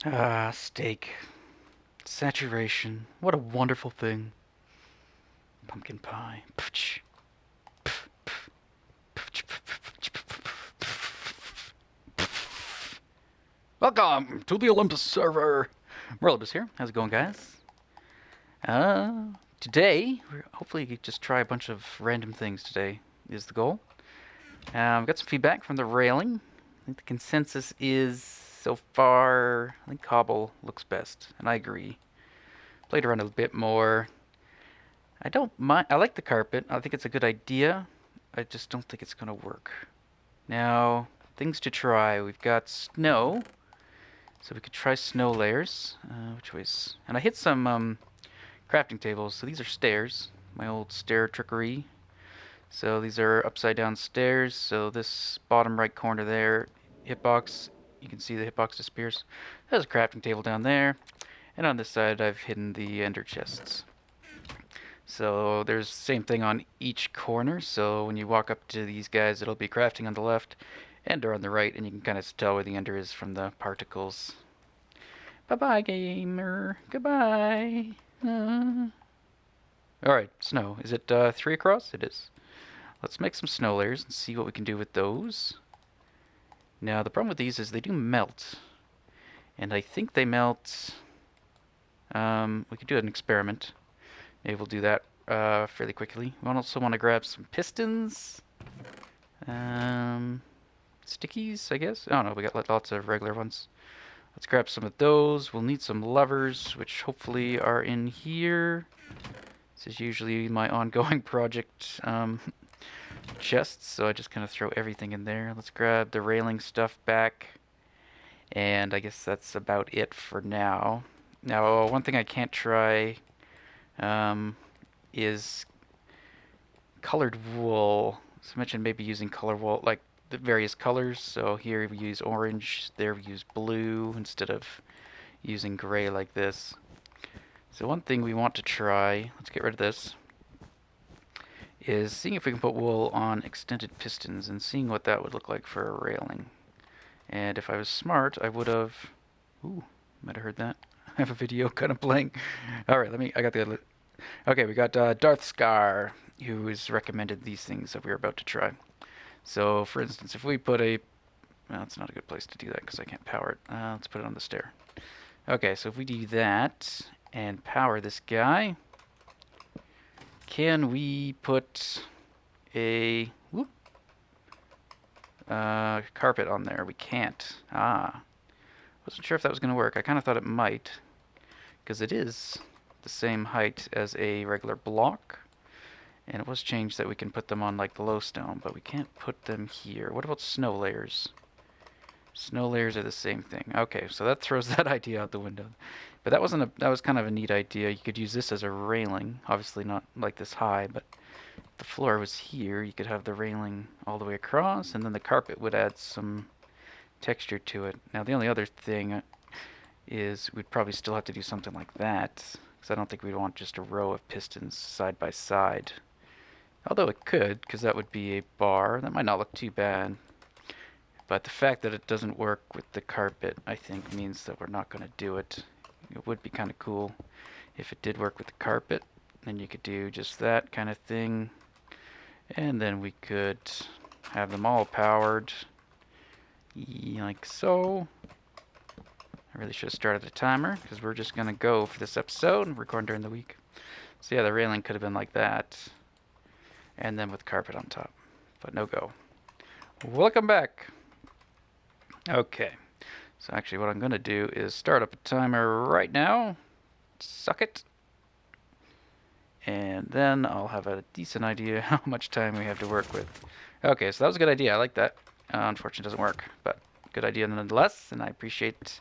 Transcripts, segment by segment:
Ah, steak. Saturation. What a wonderful thing. Pumpkin pie. Welcome to the Olympus Server. Morilibus here. How's it going, guys? Today, we're hopefully just try a bunch of random things today is the goal. I've got some feedback from the railing. I think the consensus is so far, I think cobble looks best, and I agree. Played around a bit more. I don't mind. I like the carpet. I think it's a good idea. I just don't think it's going to work. Now, things to try. We've got snow. So we could try snow layers. Which ways? And I hit some crafting tables. So these are stairs. My old stair trickery. So these are upside down stairs. So this bottom right corner there, hitbox. You can see the hitbox disappears. There's a crafting table down there. And on this side, I've hidden the ender chests. So there's the same thing on each corner. So when you walk up to these guys, it'll be crafting on the left, ender on the right, and you can kind of tell where the ender is from the particles. Bye-bye, gamer. Goodbye. Alright, snow. Is it 3 across? It is. Let's make some snow layers and see what we can do with those. Now, the problem with these is they do melt. And I think they melt... we could do an experiment. Maybe we'll do that fairly quickly. We also want to grab some pistons. Stickies, I guess? Oh no, we got lots of regular ones. Let's grab some of those. We'll need some levers, which hopefully are in here. This is usually my ongoing project chests, so I just kind of throw everything in there. Let's grab the railing stuff back. And I guess that's about it for now. Now, one thing I can't try is colored wool. So I mentioned maybe using color wool, like the various colors. So here we use orange, there we use blue instead of using gray like this. So one thing we want to try, let's get rid of this, is seeing if we can put wool on extended pistons and seeing what that would look like for a railing. And if I was smart, I would have... Ooh, might have heard that. I have a video kind of playing. Alright, I got the other... Okay, we got Darth Scar, who has recommended these things that we're about to try. So, for instance, if we put a... Well, it's not a good place to do that because I can't power it. Let's put it on the stair. Okay, so if we do that and power this guy, can we put a carpet on there? We can't. Wasn't sure if that was going to work. I kind of thought it might, because it is the same height as a regular block. And it was changed that we can put them on like the lowstone, but we can't put them here. What about snow layers? Snow layers are the same thing. Okay, so that throws that idea out the window. But that was kind of a neat idea. You could use this as a railing. Obviously not like this high, but if the floor was here, you could have the railing all the way across, and then the carpet would add some texture to it. Now the only other thing is we'd probably still have to do something like that, because I don't think we'd want just a row of pistons side by side. Although it could, because that would be a bar. That might not look too bad. But the fact that it doesn't work with the carpet, I think, means that we're not going to do it. It would be kind of cool if it did work with the carpet. Then you could do just that kind of thing. And then we could have them all powered. Like so. I really should have started a timer, because we're just going to go for this episode and record during the week. So yeah, the railing could have been like that. And then with carpet on top. But no go. Welcome back. Okay. So actually what I'm going to do is start up a timer right now. Suck it. And then I'll have a decent idea how much time we have to work with. Okay, so that was a good idea. I like that. Unfortunately, it doesn't work, but good idea nonetheless, and I appreciate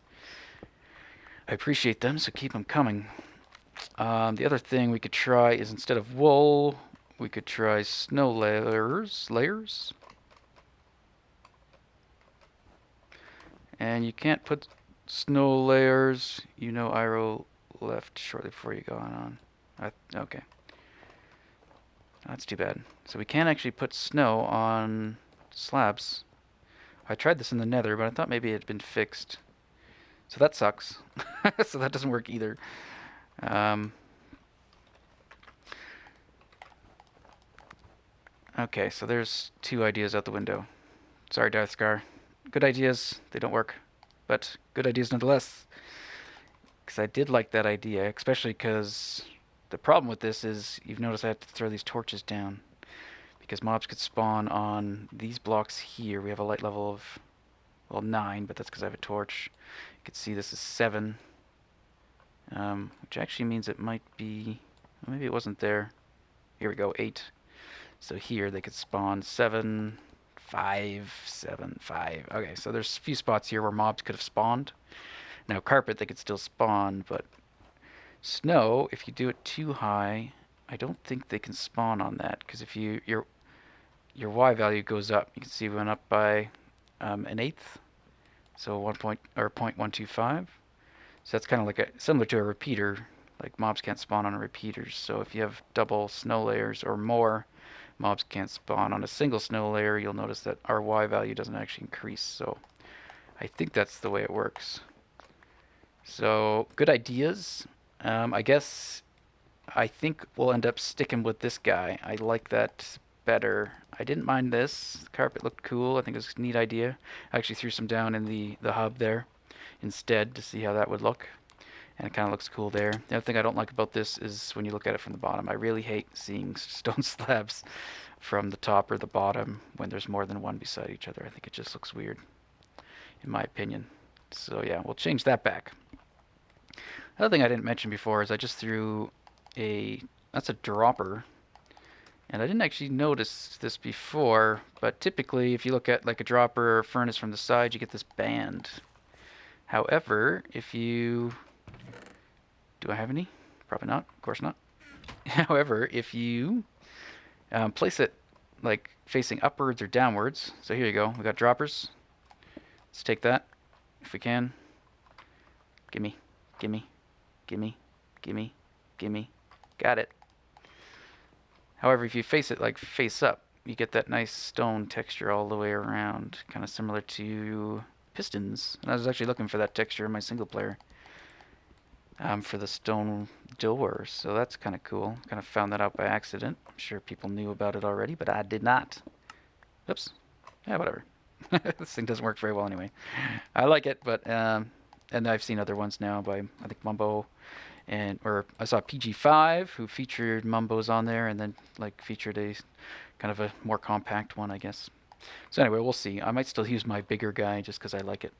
them, so keep them coming. The other thing we could try is instead of wool, we could try snow layers. And you can't put snow layers. You know Iroh left shortly before you got on. Okay. That's too bad. So we can't actually put snow on slabs. I tried this in the nether, but I thought maybe it had been fixed. So that sucks. So that doesn't work either. Um, okay, so there's 2 ideas out the window. Sorry, Darth Scar. Good ideas, they don't work. But good ideas nonetheless. Because I did like that idea, especially because the problem with this is you've noticed I have to throw these torches down. Because mobs could spawn on these blocks here. We have a light level of, well, 9, but that's because I have a torch. You can see this is 7. Which actually means it might be, well, maybe it wasn't there. Here we go, 8. So here they could spawn 7, 5, 7, 5. Okay, so there's a few spots here where mobs could have spawned. Now carpet they could still spawn, but snow, if you do it too high, I don't think they can spawn on that, because if your Y value goes up. You can see we went up by an eighth, so 0.125. So that's kind of like similar to a repeater. Like mobs can't spawn on repeaters. So if you have double snow layers or more, mobs can't spawn on a single snow layer. You'll notice that our Y value doesn't actually increase. So I think that's the way it works. So good ideas. I guess I think we'll end up sticking with this guy. I like that better. I didn't mind this. The carpet looked cool. I think it was a neat idea. I actually threw some down in the hub there instead to see how that would look. And it kind of looks cool there. The other thing I don't like about this is when you look at it from the bottom. I really hate seeing stone slabs from the top or the bottom when there's more than one beside each other. I think it just looks weird, in my opinion. So yeah, we'll change that back. Another thing I didn't mention before is I just threw that's a dropper. And I didn't actually notice this before, but typically if you look at like a dropper or furnace from the side, you get this band. However, if you... Do I have any? Probably not. Of course not. However, if you place it like facing upwards or downwards, so here you go. We got droppers. Let's take that if we can. Gimme, gimme, gimme, gimme, gimme. Got it. However, if you face it like face up, you get that nice stone texture all the way around, kind of similar to pistons. And I was actually looking for that texture in my single player for the stone doors, so that's kind of cool. Kind of found that out by accident. I'm sure people knew about it already, but I did not. Oops. Yeah, whatever. This thing doesn't work very well anyway. I like it, but and I've seen other ones now by I think Mumbo. Or I saw PG5 who featured Mumbos on there and then like featured a kind of a more compact one, I guess. So anyway, we'll see. I might still use my bigger guy just because I like it.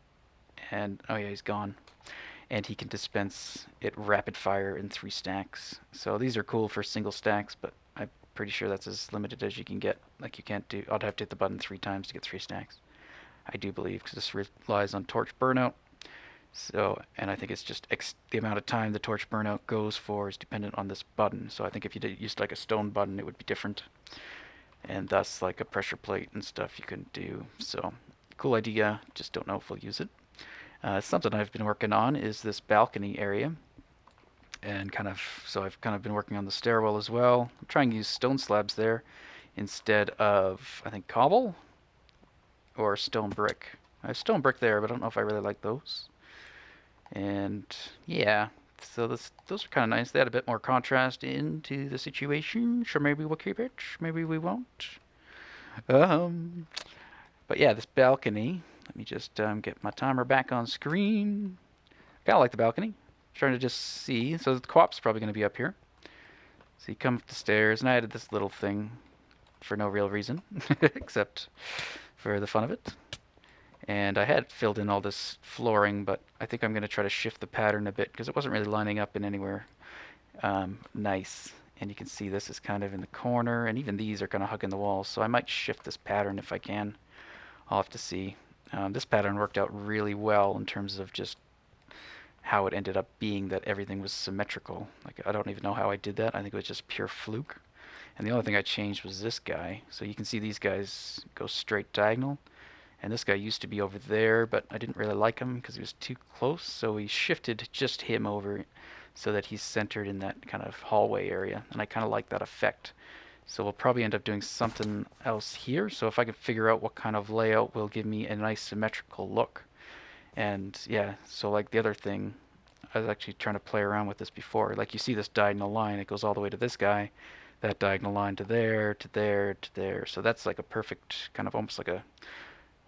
And oh yeah, he's gone. And he can dispense it rapid fire in 3 stacks. So these are cool for single stacks, but I'm pretty sure that's as limited as you can get. Like you can't do, I'd have to hit the button 3 times to get 3 stacks. I do believe, because this relies on torch burnout. So, and I think it's just the amount of time the torch burnout goes for is dependent on this button. So I think if you used like a stone button, it would be different. And thus, like a pressure plate and stuff you couldn't do. So, cool idea, just don't know if we'll use it. Something I've been working on is this balcony area. And so I've kind of been working on the stairwell as well. I'm trying to use stone slabs there instead of, I think, cobble or stone brick. I have stone brick there, but I don't know if I really like those. And yeah, so those are kind of nice. They add a bit more contrast into the situation. Sure, maybe we'll keep it. Maybe we won't. But yeah, this balcony. Let me just get my timer back on screen. Kind of like the balcony. Trying to just see. So the co-op's probably going to be up here. So you come up the stairs, and I added this little thing for no real reason, except for the fun of it. And I had filled in all this flooring, but I think I'm going to try to shift the pattern a bit because it wasn't really lining up in anywhere nice. And you can see this is kind of in the corner, and even these are kind of hugging the walls. So I might shift this pattern if I can. I'll have to see. This pattern worked out really well in terms of just how it ended up being that everything was symmetrical. Like I don't even know how I did that. I think it was just pure fluke. And the only thing I changed was this guy. So you can see these guys go straight diagonal. And this guy used to be over there, but I didn't really like him because he was too close. So we shifted just him over so that he's centered in that kind of hallway area. And I kind of like that effect. So we'll probably end up doing something else here. So if I can figure out what kind of layout will give me a nice symmetrical look. And yeah, so like the other thing, I was actually trying to play around with this before. Like you see this diagonal line, it goes all the way to this guy, that diagonal line to there, to there, to there. So that's like a perfect kind of almost like a,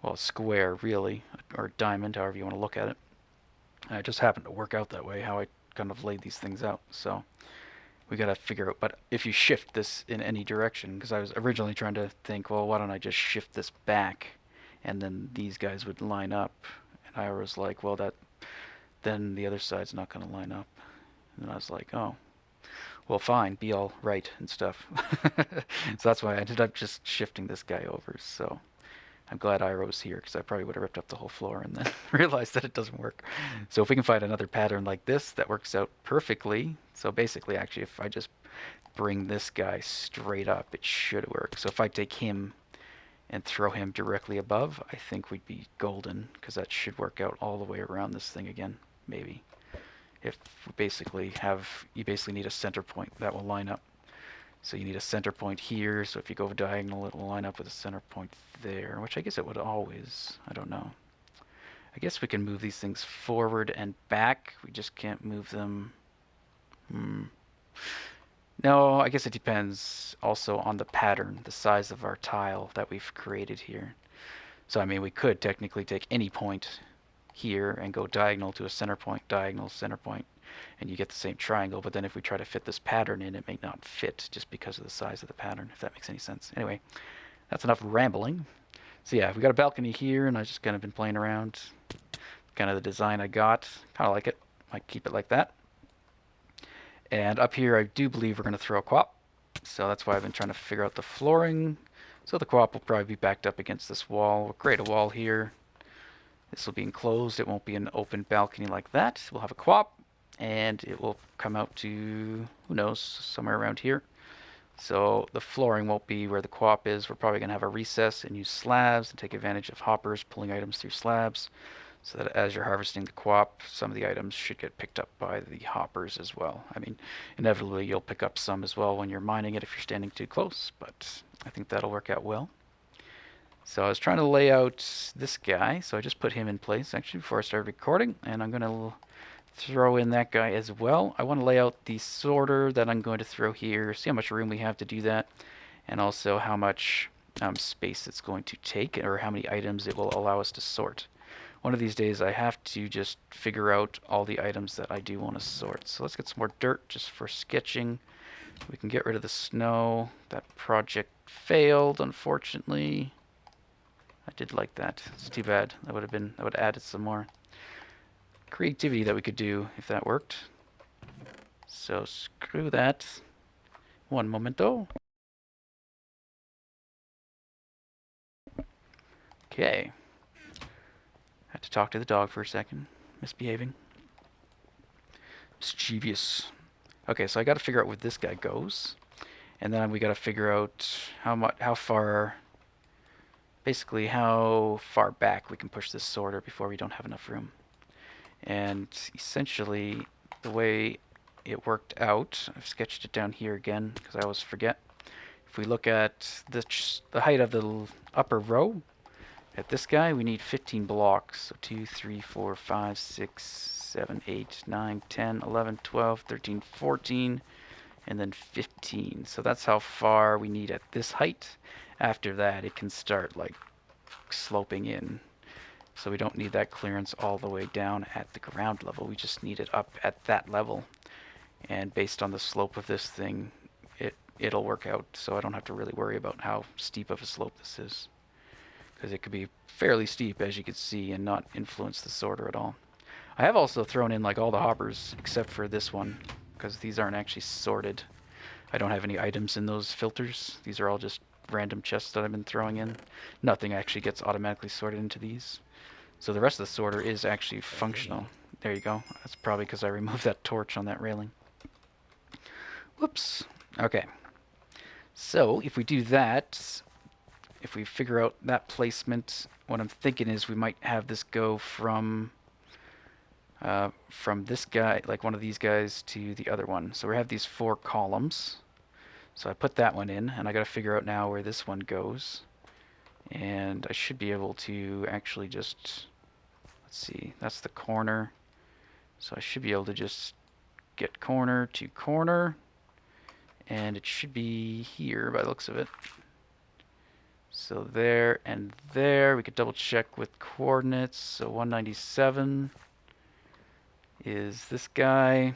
well, square really, or diamond, however you want to look at it. And it just happened to work out that way, how I kind of laid these things out. So we got to figure out, but if you shift this in any direction, because I was originally trying to think, well, why don't I just shift this back and then these guys would line up. And I was like, well, that then the other side's not going to line up. And I was like, oh, well, fine, be all right and stuff. So that's why I ended up just shifting this guy over. So I'm glad Iroh's here because I probably would have ripped up the whole floor and then realized that it doesn't work. So if we can find another pattern like this that works out perfectly, so basically actually if I just bring this guy straight up, it should work. So if I take him and throw him directly above, I think we'd be golden because that should work out all the way around this thing again, maybe. If we basically have, you basically need a center point that will line up. So you need a center point here, so if you go diagonal, it will line up with a center point there, which I guess it would always, I don't know. I guess we can move these things forward and back, we just can't move them. No, I guess it depends also on the pattern, the size of our tile that we've created here. So I mean, we could technically take any point here and go diagonal to a center point, diagonal, center point, and you get the same triangle. But then if we try to fit this pattern in, it may not fit just because of the size of the pattern, if that makes any sense. Anyway, that's enough rambling. So yeah, we got a balcony here, and I've just kind of been playing around. Kind of the design I got. Kind of like it. Might keep it like that. And up here, I do believe we're going to throw a quap. So that's why I've been trying to figure out the flooring. So the quap will probably be backed up against this wall. We'll create a wall here. This will be enclosed. It won't be an open balcony like that. We'll have a quap, and it will come out to, who knows, somewhere around here. So the flooring won't be where the quap is. We're probably going to have a recess and use slabs and take advantage of hoppers pulling items through slabs, so that as you're harvesting the quap, some of the items should get picked up by the hoppers as well. I mean, inevitably you'll pick up some as well when you're mining it if you're standing too close, but I think that'll work out well. So I was trying to lay out this guy, so I just put him in place actually before I started recording, and I'm going to throw in that guy as well. I want to lay out the sorter that I'm going to throw here, see how much room we have to do that, and also how much space it's going to take, or how many items it will allow us to sort. One of these days I have to just figure out all the items that I do want to sort. So let's get some more dirt just for sketching. We can get rid of the snow. That project failed, unfortunately. I did like that. It's too bad. That would have added some more creativity that we could do if that worked. So screw that. One momento. Okay. Had to talk to the dog for a second. Misbehaving. Mischievous. Okay, so I got to figure out where this guy goes, and then we got to figure out how far, basically how far back we can push this sorter before we don't have enough room. And essentially, the way it worked out, I've sketched it down here again because I always forget. If we look at the height of the upper row, at this guy, we need 15 blocks. So 2, 3, 4, 5, 6, 7, 8, 9, 10, 11, 12, 13, 14, and then 15. So that's how far we need at this height. After that, it can start like sloping in. So we don't need that clearance all the way down at the ground level. We just need it up at that level. And based on the slope of this thing, it'll work out. So I don't have to really worry about how steep of a slope this is, because it could be fairly steep, as you can see, and not influence the sorter at all. I have also thrown in like all the hoppers except for this one, because these aren't actually sorted. I don't have any items in those filters. These are all just random chests that I've been throwing in. Nothing actually gets automatically sorted into these. So the rest of the sorter is actually functional. There you go. That's probably because I removed that torch on that railing. Whoops. Okay. So if we do that, if we figure out that placement, what I'm thinking is we might have this go from this guy, like one of these guys, to the other one. So we have these 4 columns. So I put that one in, and I got to figure out now where this one goes. And I should be able to actually just, let's see, that's the corner. So I should be able to just get corner to corner, and it should be here by the looks of it. So there and there, we could double check with coordinates. So 197 is this guy,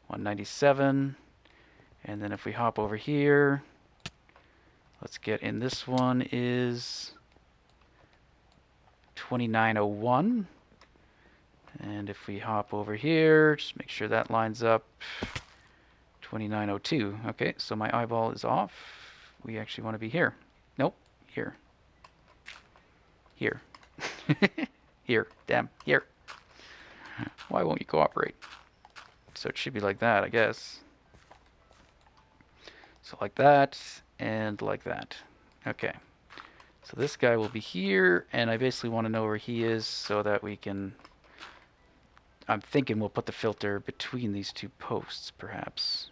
197, and then if we hop over here, let's get in this one is 2901. And if we hop over here, just make sure that lines up, 2902. Okay, so my eyeball is off. We actually want to be here. Nope, here. Here. Here, damn, here. Why won't you cooperate? So it should be like that, I guess. So like that, and like that. Okay. So this guy will be here, and I basically want to know where he is so that we can... I'm thinking we'll put the filter between these two posts, perhaps.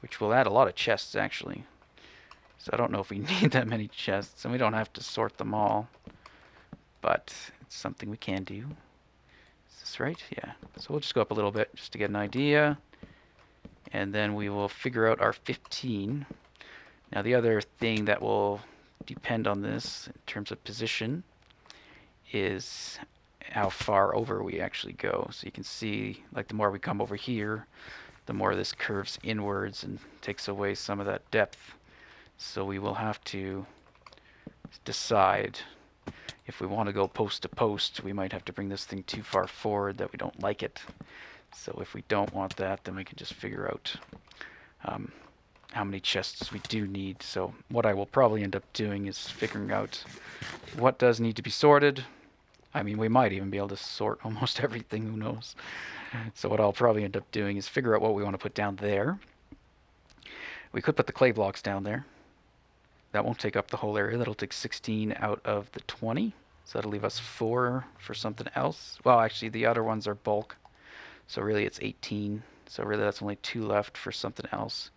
Which will add a lot of chests, actually. So I don't know if we need that many chests, and we don't have to sort them all. But it's something we can do. Is this right? Yeah. So we'll just go up a little bit just to get an idea. And then we will figure out our 15. Now the other thing that will depend on this in terms of position is how far over we actually go. So you can see, like, the more we come over here, the more this curves inwards and takes away some of that depth. So we will have to decide if we want to go post to post. We might have to bring this thing too far forward that we don't like it. So if we don't want that, then we can just figure out how many chests we do need. So what I will probably end up doing is figuring out what does need to be sorted. I mean, we might even be able to sort almost everything, who knows. So what I'll probably end up doing is figure out what we want to put down there. We could put the clay blocks down there. That won't take up the whole area. That'll take 16 out of the 20. So that'll leave us 4 for something else. Well, actually, the other ones are bulk. So really, it's 18. So really, that's only 2 left for something else.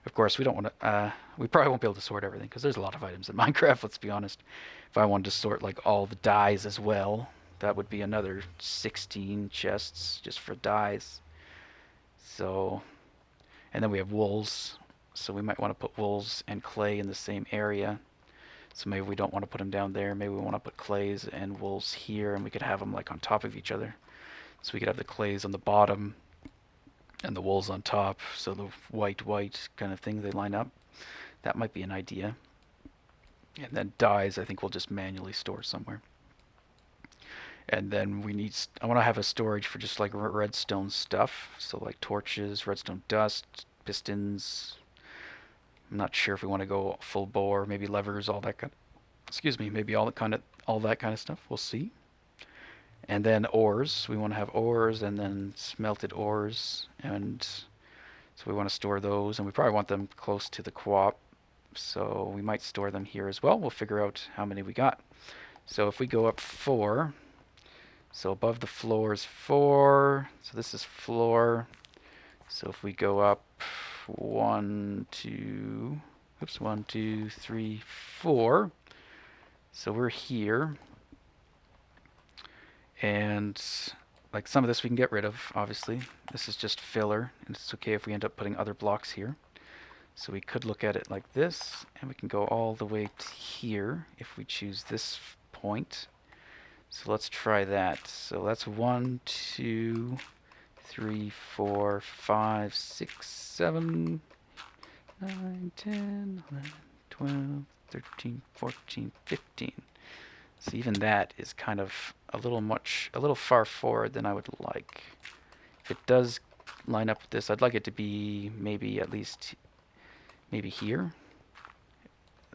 Of course, we don't want to... we probably won't be able to sort everything, because there's a lot of items in Minecraft, let's be honest. If I wanted to sort, like, all the dyes as well, that would be another 16 chests just for dyes. So... and then we have wools. So we might want to put wools and clay in the same area. So maybe we don't want to put them down there. Maybe we want to put clays and wools here, and we could have them like on top of each other. So we could have the clays on the bottom and the wools on top. So the white kind of thing, they line up. That might be an idea. And then dyes, I think we'll just manually store somewhere. And then we need... I want to have a storage for just like redstone stuff. So like torches, redstone dust, pistons... I'm not sure if we want to go full bore, maybe levers, all that kind of, excuse me, maybe all that kind of stuff. We'll see. And then ores. We want to have ores and then smelted ores, and so we want to store those, and we probably want them close to the co-op. So we might store them here as well. We'll figure out how many we got. So if we go up 4, so above the floor is 4. So this is floor. So if we go up 1, 2, 3, 4. So we're here. And like some of this we can get rid of, obviously. This is just filler, and it's okay if we end up putting other blocks here. So we could look at it like this, and we can go all the way to here if we choose this point. So let's try that. So that's 1, 2, 3, 4, 5, 6, 7, 9, 10, 11, 12, 13, 14, 15. So even that is kind of a little far forward than I would like. If it does line up with this, I'd like it to be maybe at least maybe here,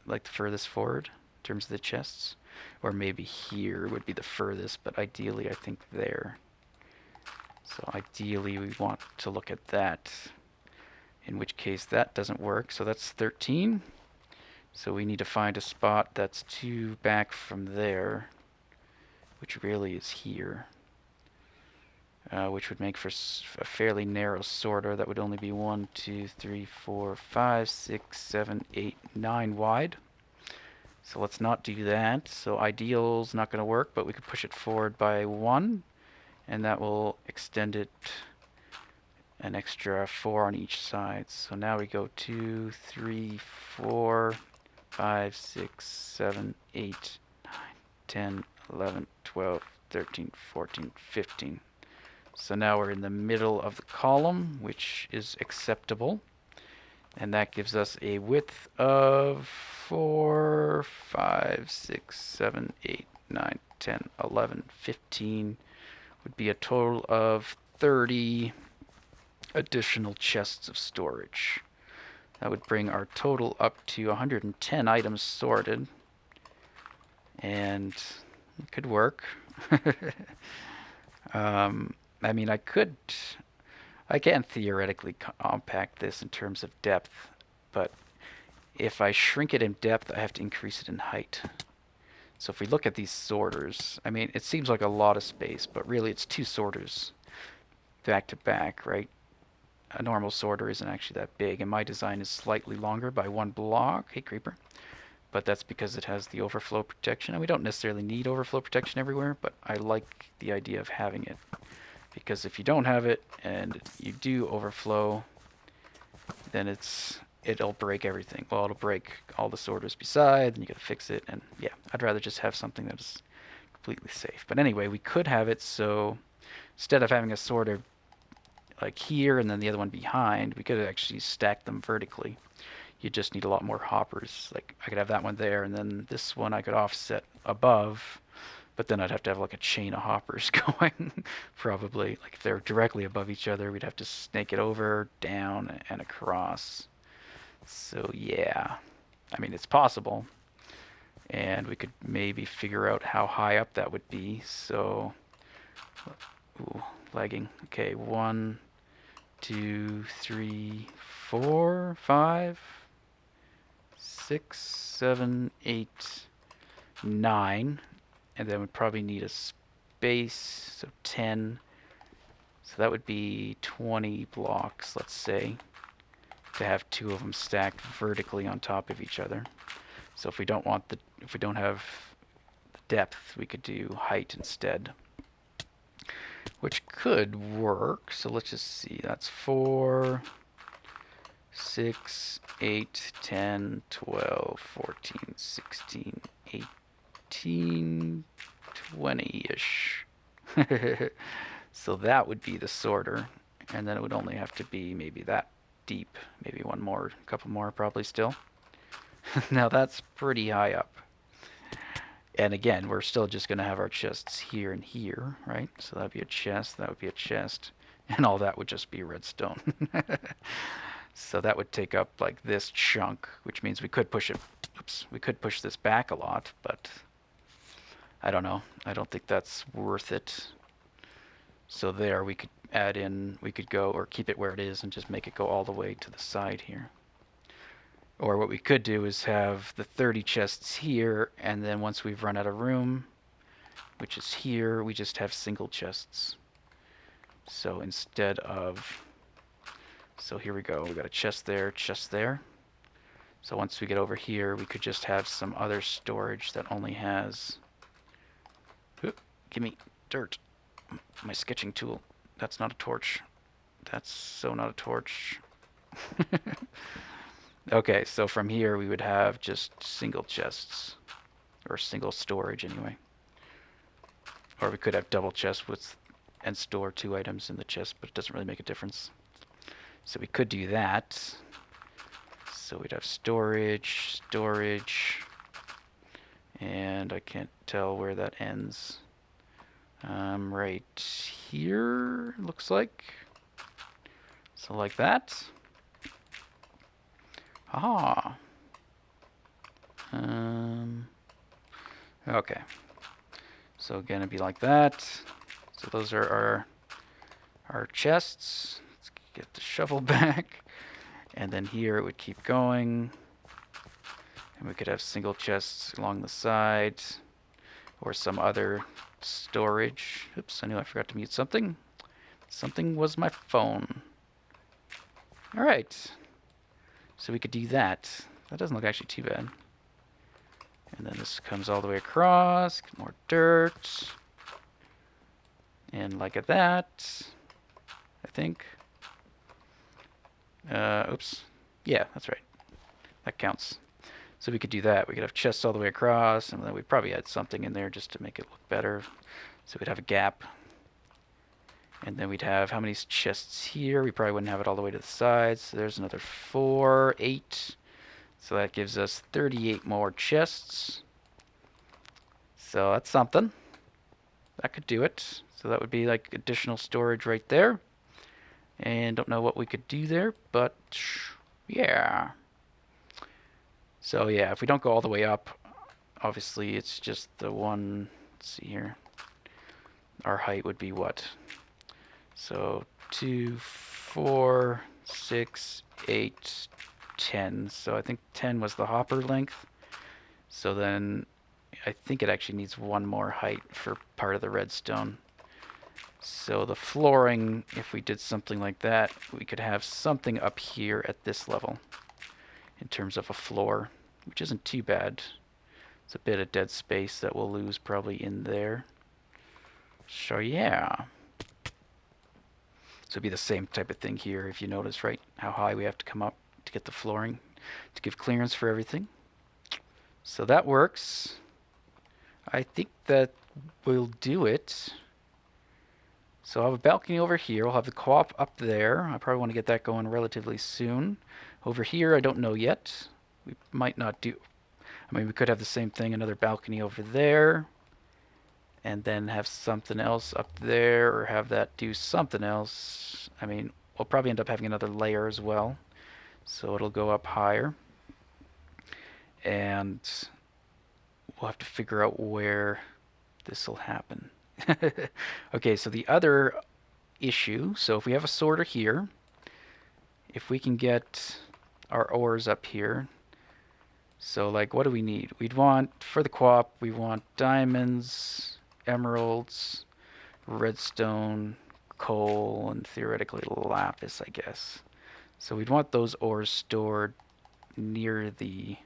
like the furthest forward in terms of the chests, or maybe here would be the furthest, but ideally I think there. So ideally we want to look at that, in which case that doesn't work. So that's 13. So we need to find a spot that's 2 back from there, which really is here, which would make for a fairly narrow sorter. That would only be 1, 2, 3, 4, 5, 6, 7, 8, 9 wide. So let's not do that. So ideal's not going to work, but we could push it forward by 1, and that will extend it an extra 4 on each side. So now we go 2, 3, 4, 5, 6, 7, 8, 9, 10, 11, 12, 13, 14, 15. So now we're in the middle of the column, which is acceptable. And that gives us a width of 4, 5, 6, 7, 8, 9, 10, 11, 15. Would be a total of 30 additional chests of storage. That would bring our total up to 110 items sorted. And it could work. I mean, I can theoretically compact this in terms of depth, but if I shrink it in depth, I have to increase it in height. So if we look at these sorters, I mean, it seems like a lot of space, but really it's 2 sorters back to back, right? A normal sorter isn't actually that big, and my design is slightly longer by 1 block. Hey, creeper. But that's because it has the overflow protection, and we don't necessarily need overflow protection everywhere, but I like the idea of having it. Because if you don't have it and you do overflow, then it'll break everything. Well, it'll break all the sorters beside, and you gotta fix it, and yeah, I'd rather just have something that is completely safe. But anyway, we could have it so instead of having a sorter like here and then the other one behind, we could actually stack them vertically. You just need a lot more hoppers. Like I could have that one there, and then this one I could offset above, but then I'd have to have like a chain of hoppers going, probably. Like if they're directly above each other, we'd have to snake it over, down, and across. So yeah, I mean, it's possible. And we could maybe figure out how high up that would be. So, ooh, lagging. Okay, 1, 2, 3, 4, 5, 6, 7, 8, 9. And then we'd probably need a space, so 10. So that would be 20 blocks, let's say, to have 2 of them stacked vertically on top of each other. So if we don't have the depth, we could do height instead, which could work. So let's just see. That's 4, 6, 8, 10, 12, 14, 16, 18, 20-ish. So that would be the sorter, and then it would only have to be maybe that deep, maybe one more, a couple more probably still. Now that's pretty high up. And again, we're still just going to have our chests here and here, right? So that would be a chest, that would be a chest, and all that would just be redstone. So that would take up like this chunk, which means we could push it, we could push this back a lot, but I don't know. I don't think that's worth it. So there, we could add in, we could go, or keep it where it is and just make it go all the way to the side here. Or what we could do is have the 30 chests here, and then once we've run out of room, which is here, we just have single chests. So instead of, so here we go, we got a chest there, chest there. So once we get over here, we could just have some other storage that only has, give me dirt, my sketching tool. That's not a torch. That's so not a torch. Okay, so from here we would have just single chests, or single storage anyway. Or we could have double chests with and store 2 items in the chest, but it doesn't really make a difference. So we could do that. So we'd have storage, storage, and I can't tell where that ends. Right here, looks like. So like that. Ah. Okay. So again, it'd be like that. So those are our chests. Let's get the shovel back. And then here it would keep going. And we could have single chests along the side, or some other storage. Oops, I knew I forgot to mute something. Something was my phone. Alright. So we could do that. That doesn't look actually too bad. And then this comes all the way across, more dirt. And like that, I think. Oops. Yeah, that's right. That counts. So we could do that. We could have chests all the way across, and then we'd probably add something in there just to make it look better. So we'd have a gap. And then we'd have how many chests here? We probably wouldn't have it all the way to the sides. So there's another 4, 8. So that gives us 38 more chests. So that's something. That could do it. So that would be like additional storage right there. And don't know what we could do there, but yeah. So yeah, if we don't go all the way up, obviously it's just the one, let's see here. Our height would be what? So 2, 4, 6, 8, 10. So I think 10 was the hopper length. So then I think it actually needs one more height for part of the redstone. So the flooring, if we did something like that, we could have something up here at this level in terms of a floor, which isn't too bad. It's a bit of dead space that we'll lose probably in there. So yeah. So it'd be the same type of thing here if you notice, right? How high we have to come up to get the flooring to give clearance for everything. So that works. I think that will do it. So I'll have a balcony over here. We'll have the co-op up there. I probably want to get that going relatively soon. Over here, I don't know yet. We might not do... I mean, we could have the same thing, another balcony over there. And then have something else up there, or have that do something else. I mean, we'll probably end up having another layer as well. So it'll go up higher. And we'll have to figure out where this will happen. Okay, so the other issue, so if we have a sorter here, if we can get our ores up here, so like what do we need? We'd want, for the co-op, we want diamonds, emeralds, redstone, coal, and theoretically lapis, I guess. So we'd want those ores stored near the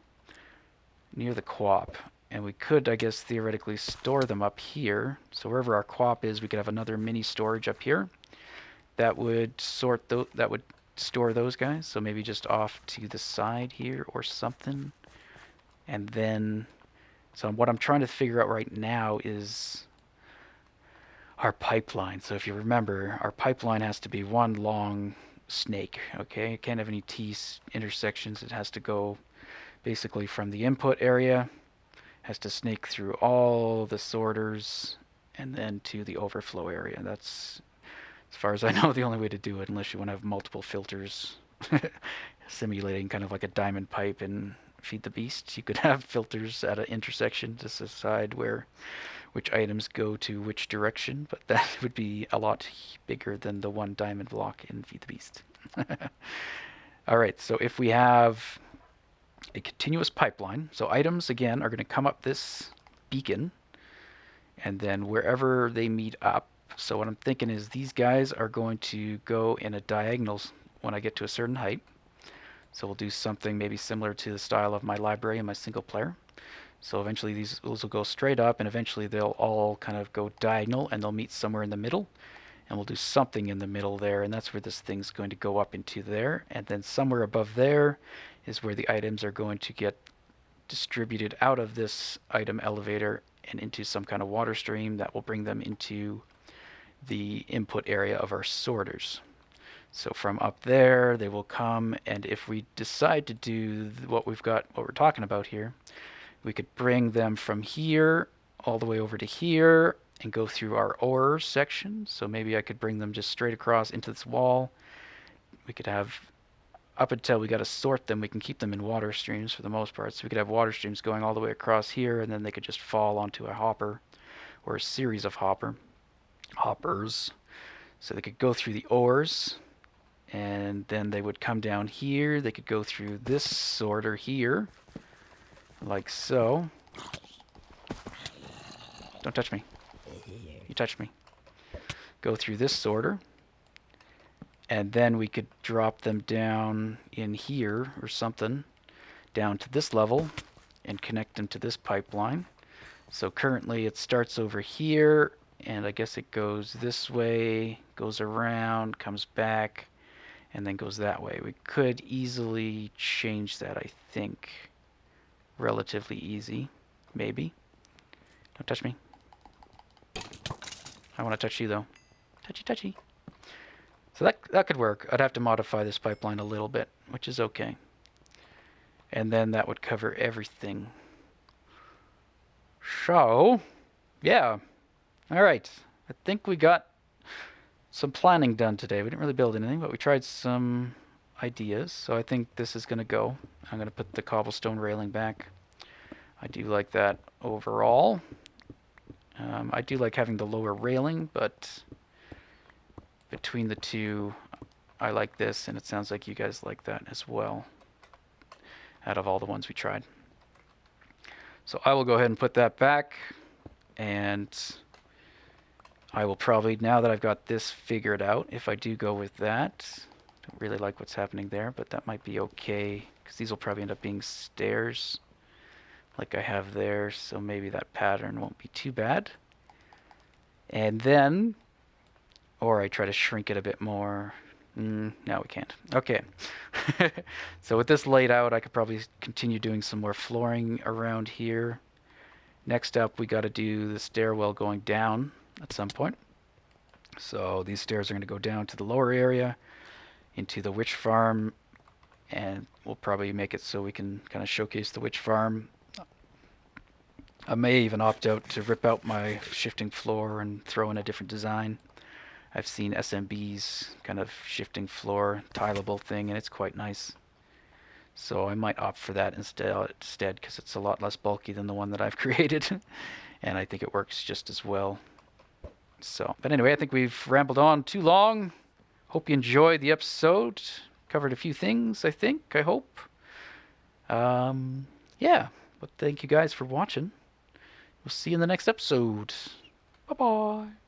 co-op. And we could, I guess, theoretically store them up here. So wherever our co-op is, we could have another mini storage up here. That would store those guys. So maybe just off to the side here or something. And then, so what I'm trying to figure out right now is our pipeline. So if you remember, our pipeline has to be one long snake. Okay, it can't have any T intersections. It has to go basically from the input area, has to snake through all the sorters and then to the overflow area. That's, as far as I know, the only way to do it, unless you want to have multiple filters simulating kind of like a diamond pipe in Feed the Beast. You could have filters at an intersection to decide which items go to which direction, but that would be a lot bigger than the one diamond block in Feed the Beast. All right, so if we have a continuous pipeline. So items, again, are going to come up this beacon, and then wherever they meet up. So what I'm thinking is these guys are going to go in a diagonal when I get to a certain height. So we'll do something maybe similar to the style of my library and my single player. So eventually these will go straight up, and eventually they'll all kind of go diagonal, and they'll meet somewhere in the middle. And we'll do something in the middle there, and that's where this thing's going to go up into there. And then somewhere above there is where the items are going to get distributed out of this item elevator and into some kind of water stream that will bring them into the input area of our sorters. So from up there, they will come, and if we decide to do what we're talking about here, we could bring them from here all the way over to here and go through our ore section. So maybe I could bring them just straight across into this wall. We could have, up until we got to sort them, we can keep them in water streams for the most part. So we could have water streams going all the way across here, and then they could just fall onto a hopper or a series of hoppers. So they could go through the ores, and then they would come down here. They could go through this sorter here, like so. Don't touch me. You touched me. Go through this sorter. And then we could drop them down in here or something, down to this level. and connect them to this pipeline. So currently it starts over here, and I guess it goes this way, goes around, comes back, and then goes that way. We could easily change that, I think. Relatively easy, maybe. Don't touch me. I want to touch you, though. Touchy, touchy. So that could work. I'd have to modify this pipeline a little bit, which is okay. And then that would cover everything. So, yeah. All right. I think we got some planning done today. We didn't really build anything, but we tried some ideas. So I think this is going to go. I'm going to put the cobblestone railing back. I do like that overall. I do like having the lower railing, but between the two, I like this, and it sounds like you guys like that as well, out of all the ones we tried. So I will go ahead and put that back, and I will probably, now that I've got this figured out, if I do go with that, don't really like what's happening there, but that might be okay, because these will probably end up being stairs, like I have there, so maybe that pattern won't be too bad. And then, or I try to shrink it a bit more. No, we can't. Okay. So with this laid out, I could probably continue doing some more flooring around here. Next up, we got to do the stairwell going down at some point. So these stairs are going to go down to the lower area, into the witch farm, and we'll probably make it so we can kind of showcase the witch farm. I may even opt out to rip out my shifting floor and throw in a different design. I've seen SMB's kind of shifting floor tileable thing, and it's quite nice. So I might opt for that instead, because it's a lot less bulky than the one that I've created, and I think it works just as well. So, but anyway, I think we've rambled on too long. Hope you enjoyed the episode. Covered a few things, I think, I hope. Yeah, but thank you guys for watching. We'll see you in the next episode. Bye-bye.